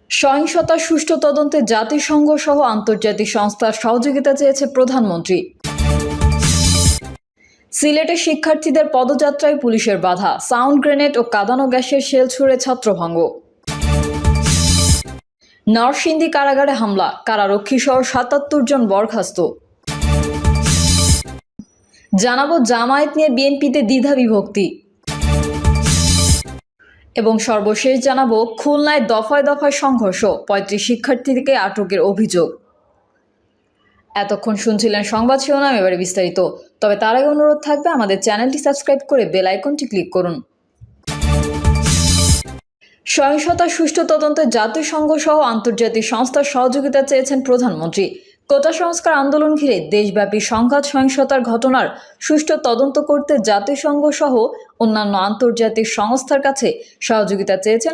সহিংসতার সুষ্ঠু তদন্তে জাতিসংঘ সহ আন্তর্জাতিক সংস্থার সহযোগিতা চেয়েছে প্রধানমন্ত্রী। সিলেটে শিক্ষার্থীদের পদযাত্রায় পুলিশের বাধা, সাউন্ড গ্রেনেড ও কাঁদানো গ্যাসের শেল ছুড়ে ছাত্রভঙ্গ। নরসিংদী কারাগারে হামলা, কারারক্ষী সহ ৭৭ জন বরখাস্ত। জানাবো জামায়াত নিয়ে বিএনপিতে দ্বিধা বিভক্তি এবং সর্বশেষ জানাবো খুলনায় দফায় দফায় সংঘর্ষ, ৩৫ শিক্ষার্থীকে আটকের অভিযোগ। এতক্ষণ শুনছিলেন সংবাদ শিরোনাম, এবারে বিস্তারিত। তবে তার আগে অনুরোধ থাকবে আমাদের চ্যানেলটি সাবস্ক্রাইব করে বেল আইকনটি ক্লিক করুন। সহিংসতার সুষ্ঠু তদন্তে জাতিসংঘ সহ আন্তর্জাতিক সংস্থার সহযোগিতা চেয়েছেন প্রধানমন্ত্রী। কোটা সংস্কার আন্দোলন ঘিরে দেশব্যাপী সংঘাত সহিংসতার ঘটনার সুষ্ঠু তদন্ত করতে জাতিসংঘ সহ অন্যান্য আন্তর্জাতিক সংস্থার কাছে সহযোগিতা চেয়েছেন